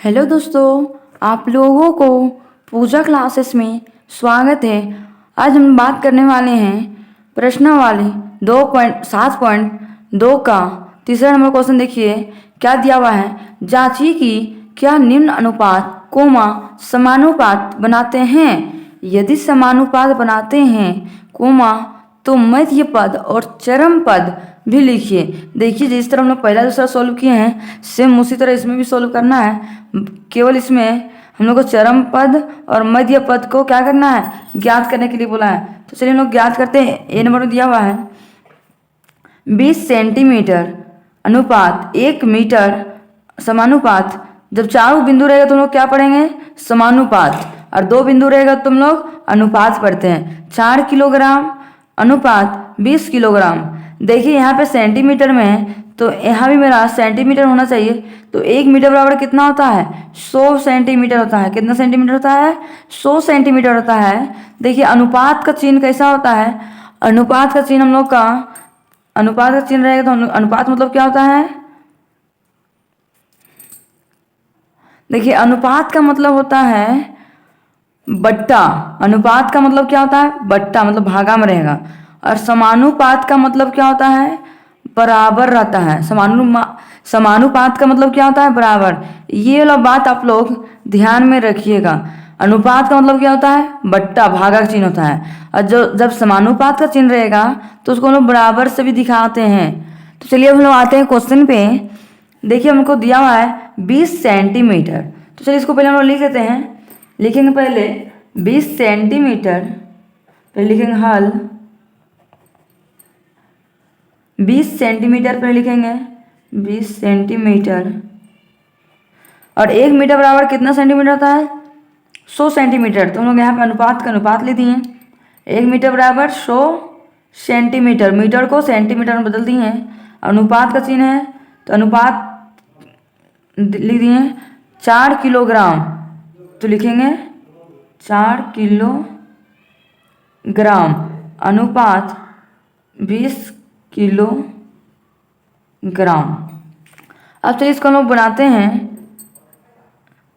Hello दोस्तों, आप लोगों को पूजा क्लासेस में स्वागत है। आज हम बात करने वाले हैं प्रश्नावली 2.7.2 का तीसरा नंबर क्वेश्चन। देखिए क्या दिया हुआ है। जांचिए कि क्या निम्न अनुपात कोमा समानुपात बनाते हैं। यदि समानुपात बनाते हैं कोमा तो मध्य पद और चरम पद भी लिखिए। देखिए जिस तरह हम लोग पहला दूसरा सोल्व किए हैं सेम उसी तरह इसमें भी सोल्व करना है। केवल इसमें हम लोग को चरम पद और मध्य पद को क्या करना है, ज्ञात करने के लिए बोला है। तो चलिए हम लोग ज्ञात करते हैं। ए नंबर में दिया हुआ है 20 सेंटीमीटर अनुपात 1 मीटर समानुपात। जब चारों बिंदु रहेगा तो हम लोग क्या पढ़ेंगे, समानुपात, और 2 बिंदु रहेगा तो हम लोग अनुपात पढ़ते हैं। 4 किलोग्राम अनुपात 20 किलोग्राम। देखिए यहाँ पे सेंटीमीटर में है तो यहाँ भी मेरा सेंटीमीटर होना चाहिए। तो 1 मीटर बराबर कितना होता है, 100 सेंटीमीटर होता है। कितना सेंटीमीटर होता है, 100 सेंटीमीटर होता है। देखिए अनुपात का चिन्ह कैसा होता है, अनुपात का चिन्ह हम लोग का, अनुपात का चिन्ह रहेगा तो अनुपात मतलब क्या होता है। देखिए अनुपात का मतलब होता है बट्टा। अनुपात का मतलब क्या होता है, बट्टा, मतलब भागा में रहेगा। और समानुपात का मतलब क्या होता है, बराबर रहता है। समानुपात का मतलब क्या होता है, बराबर। ये वाला बात आप लोग ध्यान में रखिएगा। अनुपात का मतलब क्या होता है, बट्टा, भागा का चिन्ह होता है। और जब समानुपात का चिन्ह रहेगा तो उसको हम लोग बराबर से भी दिखाते हैं। तो चलिए हम लोग आते हैं क्वेश्चन पे। देखिए हमको दिया हुआ है 20 सेंटीमीटर। तो चलिए इसको पहले हम लोग लिख लेते हैं। लिखेंगे पहले 20 सेंटीमीटर, पहले लिखेंगे हल 20 सेंटीमीटर, पहले लिखेंगे 20 सेंटीमीटर। और 1 मीटर बराबर कितना सेंटीमीटर होता है, 100 सेंटीमीटर। तो हम लोग यहाँ पे अनुपात का अनुपात ले दिए। 1 मीटर बराबर 100 सेंटीमीटर, मीटर को सेंटीमीटर में बदल दिए हैं। अनुपात का चिन्ह है तो अनुपात लिख दिए। 4 किलोग्राम तो लिखेंगे 4 किलोग्राम अनुपात 20 किलोग्राम। अब चलिए इसको हम लोग बनाते हैं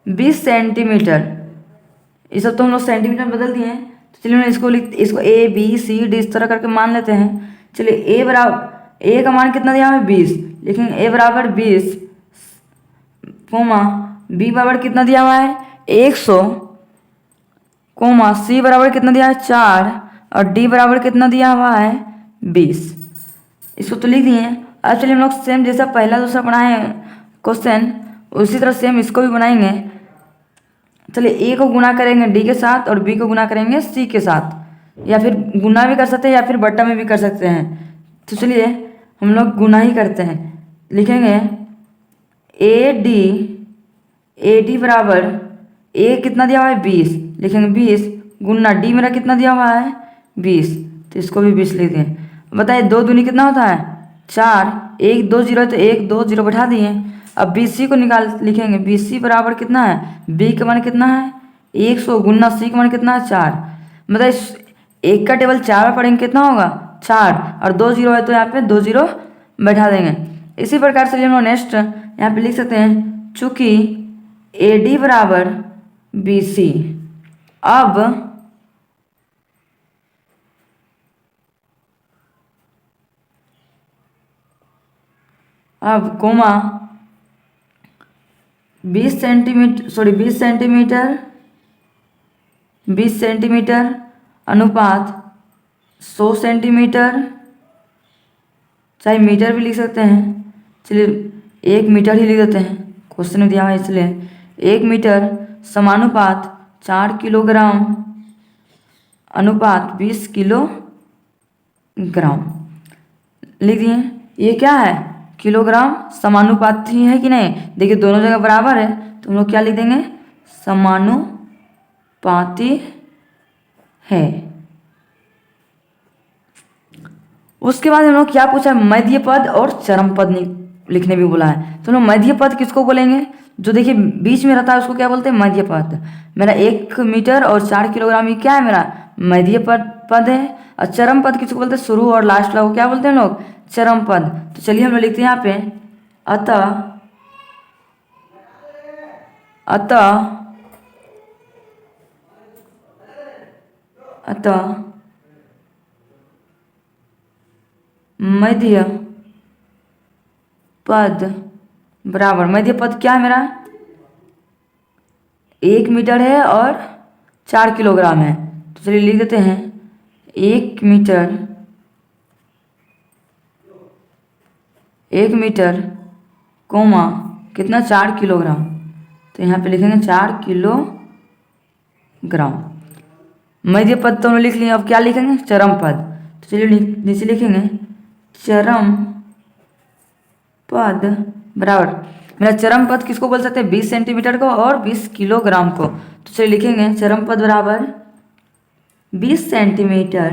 20 सेंटीमीटर। ये सब तो हम लोग सेंटीमीटर में बदल दिए हैं। तो चलिए इसको ए बी सी डी इस तरह करके मान लेते हैं। चलिए ए बराबर, ए का मान कितना दिया है 20, लेकिन ए बराबर 20 कोमा बी बराबर कितना दिया हुआ है 100 कोमा सी बराबर कितना दिया है 4 और डी बराबर कितना दिया हुआ है 20। इसको तो लिख दिए। अब चलिए हम लोग सेम जैसा पहला दूसरा बनाए क्वेश्चन उसी तरह सेम इसको भी बनाएंगे। चलिए ए को गुना करेंगे डी के साथ और बी को गुना करेंगे सी के साथ, या फिर गुना भी कर सकते हैं या फिर बट्टा में भी कर सकते हैं। तो चलिए हम लोग गुना ही करते हैं। लिखेंगे ए डी बराबर ए कितना दिया हुआ है 20, लिखेंगे 20 गुना डी मेरा कितना दिया हुआ है 20, तो इसको भी 20 लिख दें। बताइए 2 दूनी कितना होता है 4, 1 2 0 तो 1 2 0 बैठा दिए। अब बी सी को निकाल लिखेंगे बी सी बराबर कितना है, बी का मान कितना है 100 गुना सी का मान कितना है 4। मतलब एक का टेबल 4 में पढ़ेंगे कितना होगा 4 और 2 0 है तो यहाँ पे 2 0 बैठा देंगे। इसी प्रकार से हम लोग नेक्स्ट यहाँ पे लिख सकते हैं चूँकि ए डी बराबर बी सी। अब कोमा 20 सेंटीमीटर अनुपात 100 सेंटीमीटर, चाहे मीटर भी लिख सकते हैं। चलिए 1 मीटर ही लिख देते हैं, क्वेश्चन में दिया हुआ है इसलिए 1 मीटर समानुपात 4 किलोग्राम अनुपात 20 किलोग्राम लिख दिए। ये क्या है, किलोग्राम समानुपाती है कि नहीं। देखिए दोनों जगह बराबर है तो हम लोग क्या लिख देंगे, समानुपाती है। उसके बाद हम लोग क्या पूछा, मध्य पद और चरम पद लिखने भी बोला है। तो हम लोग मध्य पद किसको बोलेंगे, जो देखिए बीच में रहता है उसको क्या बोलते हैं, मध्य पद। मेरा 1 मीटर और 4 किलोग्राम ये क्या है, मेरा मध्य पद है। और चरम पद किसको बोलते हैं, शुरू और लास्ट वाला को क्या बोलते हैं हम लोग, चरम पद। तो चलिए हम लोग लिखते हैं यहाँ पे अतः अतः मध्य पद बराबर, मध्य पद क्या है मेरा, 1 मीटर है और 4 किलोग्राम है। तो चलिए लिख देते हैं 1 मीटर कोमा कितना, 4 किलोग्राम। तो यहाँ पे लिखेंगे 4 किलोग्राम। मध्य पद तो हमने लिख लिया, अब क्या लिखेंगे, चरम पद। तो चलिए नीचे लिखेंगे चरम पद बराबर, मेरा चरम पद किसको बोल सकते हैं, 20 सेंटीमीटर को और 20 किलोग्राम को। तो चलिए लिखेंगे चरम पद बराबर 20 सेंटीमीटर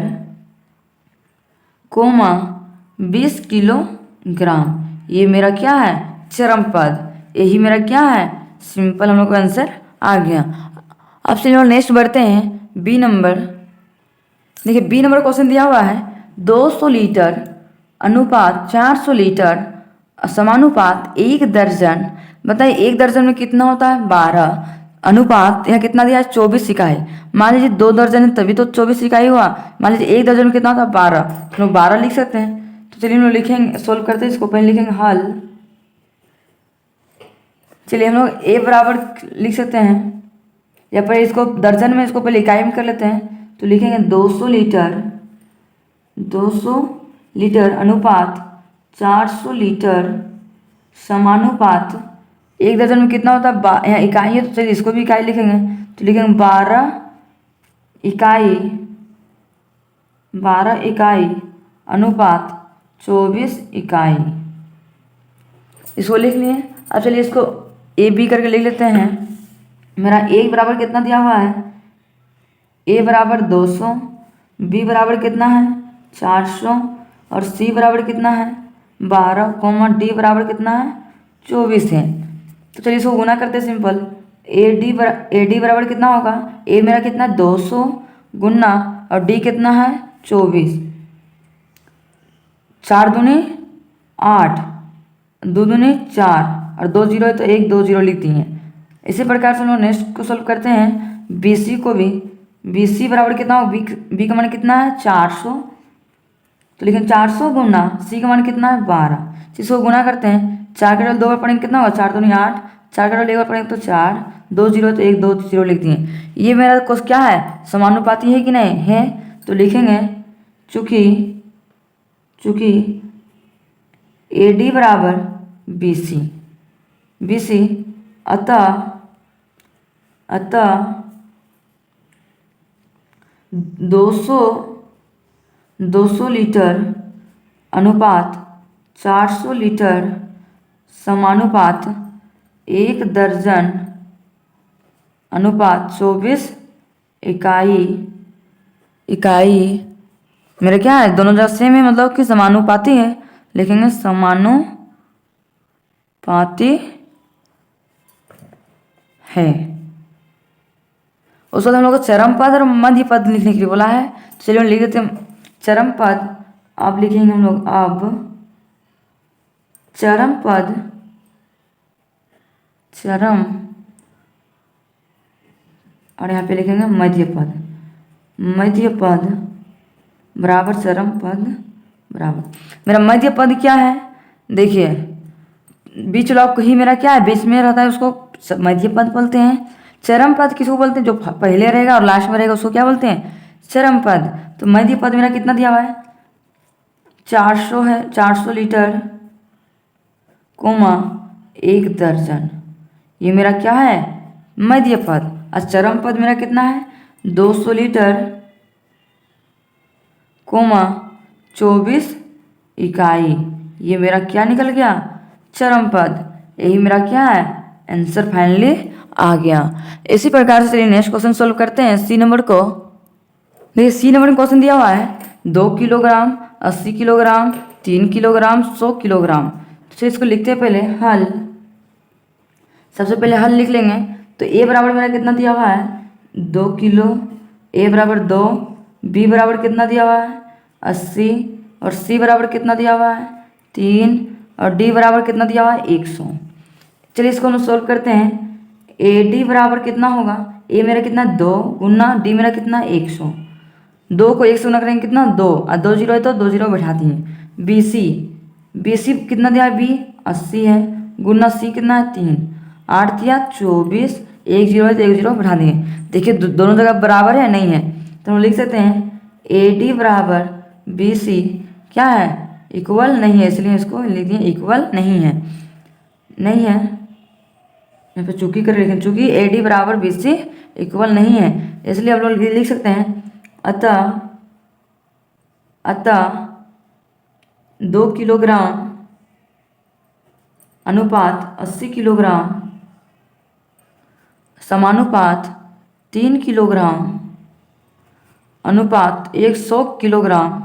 कोमा 20 किलोग्राम। ये मेरा क्या है, चरम पद। यही मेरा क्या है, सिंपल, हम लोग का आंसर आ गया। अब चलिए नेक्स्ट बढ़ते हैं बी नंबर। देखिए बी नंबर क्वेश्चन दिया हुआ है 200 लीटर अनुपात 400 लीटर समानुपात 1 दर्जन। बताइए 1 दर्जन में कितना होता है, 12। अनुपात यहाँ कितना दिया है, 24 इकाई। मान लीजिए 2 दर्जन है तभी तो 24 इकाई हुआ। मान लीजिए 1 दर्जन में कितना होता है, 12। तो लोग 12 लिख सकते हैं। तो चलिए हम लोग लिखेंगे, सोल्व करते हैं इसको। पहले लिखेंगे हल। चलिए हम लोग ए बराबर लिख सकते हैं, या पर इसको दर्जन में, इसको पहले इकाई में कर लेते हैं। तो लिखेंगे 200 लीटर अनुपात 400 लीटर समानुपात 1 दर्जन में कितना होता है, यहाँ इकाई है तो चलिए इसको भी इकाई लिखेंगे। तो लिखेंगे 12 इकाई अनुपात 24 इकाई। इसको लिख लिए। अब चलिए इसको ए बी करके लिख लेते हैं। मेरा ए बराबर कितना दिया हुआ है, ए बराबर 200, बी बराबर कितना है 400 और सी बराबर कितना है 12 कोमा डी बराबर कितना है 24 है। तो चलिए इसको गुना करते हैं सिंपल। ए डी बराबर कितना होगा, ए मेरा कितना 200 गुना और डी कितना है 24। 4 दूनी 8, 2 दूनी 4 और 2 जीरो है तो 1 2 जीरो लिख दिए। इसी प्रकार से हम लोग नेक्स्ट को सोल्व करते हैं बी सी को भी। बी सी बराबर कितना हो, बी का मान कितना है 400। तो लेकिन 400 गुना सी का मान कितना है 12। इसको गुना करते हैं, 4 का डबल 2 बार पढ़ेंगे कितना होगा 4 दूनी 8, 4 का डबल 1 बार पढ़ेंगे तो 4, 2 जीरो तो 1 2 जीरो लिख दिए। ये मेरा कुछ क्या है, समानुपाती है कि नहीं है। तो लिखेंगे चूँकि ए डी बराबर बी सी अतः 200 लीटर अनुपात 400 लीटर समानुपात 1 दर्जन अनुपात 24 इकाई मेरा क्या है, दोनों जगह सेम है, मतलब कि समानुपाती है। लिखेंगे समानुपाती है। उस बाद हम लोग को चरम पद और मध्य पद लिखने के लिए बोला है। चलिए हम लिख देते हैं चरम पद। अब लिखेंगे हम लोग, अब चरम और यहाँ पे लिखेंगे मध्य पद बराबर चरम पद बराबर। मेरा मध्य पद क्या है, देखिए बीच लॉक ही मेरा क्या है, बीच में रहता है, उसको मध्य पद बोलते हैं। चरम पद किसको बोलते हैं, जो पहले रहेगा और लास्ट में रहेगा उसको क्या बोलते हैं, चरम पद। तो मध्य पद मेरा कितना दिया हुआ है 400 है, 400 लीटर कोमा 1 दर्जन। ये मेरा क्या है मध्य पद। और चरम पद मेरा कितना है 200 लीटर कोमा 24 इकाई। ये मेरा क्या निकल गया, चरम पद। यही मेरा क्या है आंसर फाइनली आ गया। इसी प्रकार से चलिए नेक्स्ट क्वेश्चन सोल्व करते हैं सी नंबर को। देखिए सी नंबर में क्वेश्चन दिया हुआ है 2 किलोग्राम, 80 किलोग्राम, 3 किलोग्राम, 100 किलोग्राम। तो इसको लिखते हैं पहले हल। सबसे पहले हल लिख लेंगे। तो ए बराबर मेरा कितना दिया हुआ है 2 किलो, ए बराबर 2, बी बराबर कितना दिया हुआ है 80 और सी बराबर कितना दिया हुआ है 3 और डी बराबर कितना दिया हुआ है 100। चलिए इसको हम सोल्व करते हैं। ए डी बराबर कितना होगा, ए मेरा कितना 2 गुना डी मेरा कितना 100, 2 को 1 से गुना करेंगे कितना 2 और 2 जीरो है तो 2 जीरो बैठा दिए। बी सी कितना दिया बी 80 है गुना सी कितना है 3, 8 दिया 24, 1 जीरो है तो 1 जीरो बैठा दिए। देखिए दोनों जगह बराबर है नहीं है तो हम लिख सकते हैं ए डी बराबर बी सी क्या है इक्वल नहीं है, इसलिए इसको लिख दिए इक्वल नहीं है। यहाँ पे चूंकि कर लेकिन चूंकि ए डी बराबर बी सी इक्वल नहीं है इसलिए हम लोग लिख सकते हैं अतः 2 किलोग्राम अनुपात 80 किलोग्राम समानुपात 3 किलोग्राम अनुपात 100 किलोग्राम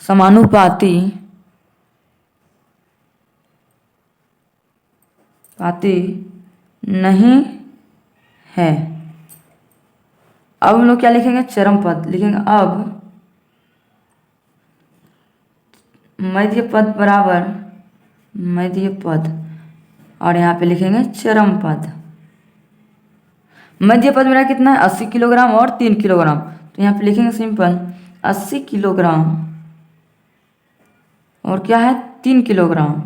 समानुपाती नहीं है। अब हम लोग क्या लिखेंगे चरम पद लिखेंगे। अब मध्य पद बराबर मध्य पद और यहाँ पे लिखेंगे चरम पद। मध्य पद मेरा कितना है 80 किलोग्राम और 3 किलोग्राम तो यहाँ पे लिखेंगे सिंपल 80 किलोग्राम और क्या है 3 किलोग्राम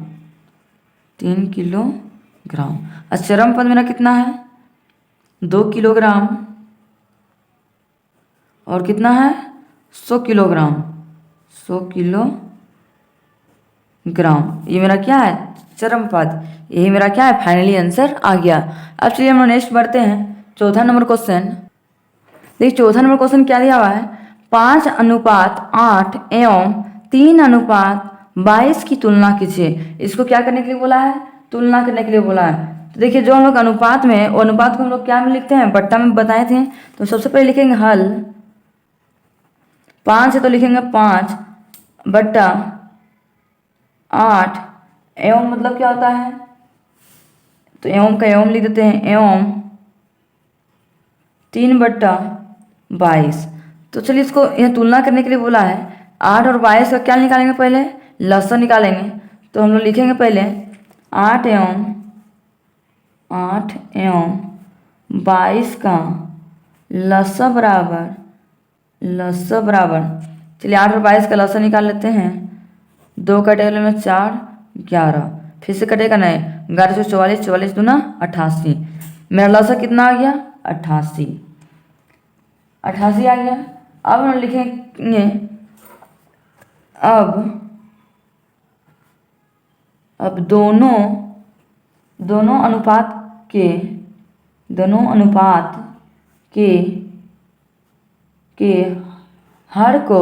और चरम पद मेरा कितना है 2 किलोग्राम और कितना है 100 किलोग्राम ये मेरा क्या है चरम पद। यही मेरा क्या है फाइनली आंसर आ गया। अब चलिए हम नेक्स्ट बढ़ते हैं चौथा नंबर क्वेश्चन। देखिए चौथा नंबर क्वेश्चन क्या दिया हुआ है 5:8 एवं 3:22 की तुलना कीजिए। इसको क्या करने के लिए बोला है तुलना करने के लिए बोला है। तो देखिए जो हम लोग अनुपात में वो अनुपात को हम लोग क्या में लिखते हैं बट्टा में बताए थे। तो सबसे पहले लिखेंगे हल 5 है तो लिखेंगे 5/8 एवं मतलब क्या होता है तो एवं का एवं लिख देते हैं एवं 3/22। तो चलिए इसको यह तुलना करने के लिए बोला है 8 और 22 का क्या निकालेंगे पहले लसन निकालेंगे। तो हम लोग लिखेंगे पहले 8 एवं 22 का लसा बराबर चलिए 8 और 22 का लसा निकाल लेते हैं। 2 कटेगा में 4 11 फिर से कटेगा नहीं 11 से 44 44 दूना 88 मेरा लसा कितना आ गया 88 आ गया। अब हम लिखेंगे अब दोनों अनुपात के हर को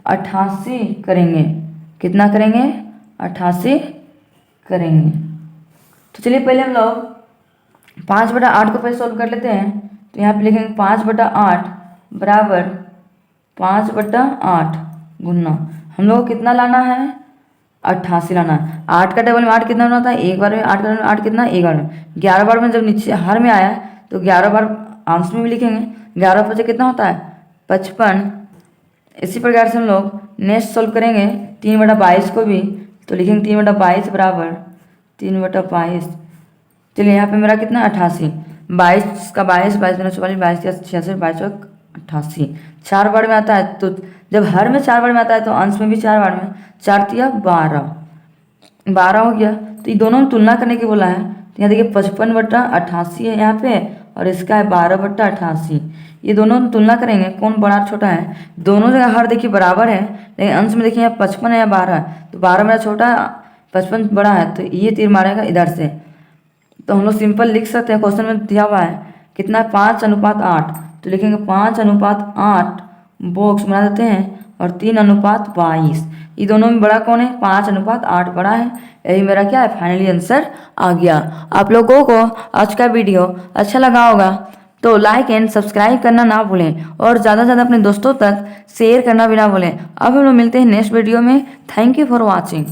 88 करेंगे। कितना करेंगे 88 करेंगे। तो चलिए पहले हम लोग 5/8 को पहले सॉल्व कर लेते हैं। तो यहाँ पे लिखेंगे 5/8 बराबर 5/8 गुना हम लोग को कितना लाना है 88 लाना है। 8 का टेबल में 8 कितना होता है एक बार में 8 का 8 कितना एक बार में 11 बार में जब नीचे हर में आया तो 11 बार अंश में भी लिखेंगे 11 बचे कितना होता है 55। इसी प्रकार से हम लोग नेक्स्ट सॉल्व करेंगे 3/22 को भी। तो लिखेंगे 3/22 बराबर 3/22 चलिए यहाँ पे मेरा कितना 88 22 का 22 22 में 44 22 या 66 22 88 4 बार में आता है। तो जब हर में 4 बार में आता है तो अंश में भी 4 बार में 4 तिया 12 हो गया। तो ये दोनों में तुलना करने के बोला है। तो यहाँ देखिए 55/88 है यहाँ पे और इसका है 12/88। ये दोनों तुलना करेंगे कौन बड़ा छोटा है। दोनों जगह हर देखिए बराबर है लेकिन अंश में देखिए यहाँ 55 है या 12 है तो 12 मेरा छोटा 55 बड़ा है तो ये तीर मारेगा इधर से। तो हम लोग सिंपल लिख सकते हैं क्वेश्चन में दिया हुआ है कितना 5:8 तो लिखेंगे 5:8 बॉक्स बना देते हैं और 3:22 ये दोनों में बड़ा कौन है 5:8 बड़ा है। यही मेरा क्या है फाइनली आंसर आ गया। आप लोगों को आज का वीडियो अच्छा लगा होगा तो लाइक एंड सब्सक्राइब करना ना भूलें और ज़्यादा से ज़्यादा अपने दोस्तों तक शेयर करना भी ना भूलें। अब हम लोग मिलते हैं नेक्स्ट वीडियो में। Thank you for watching.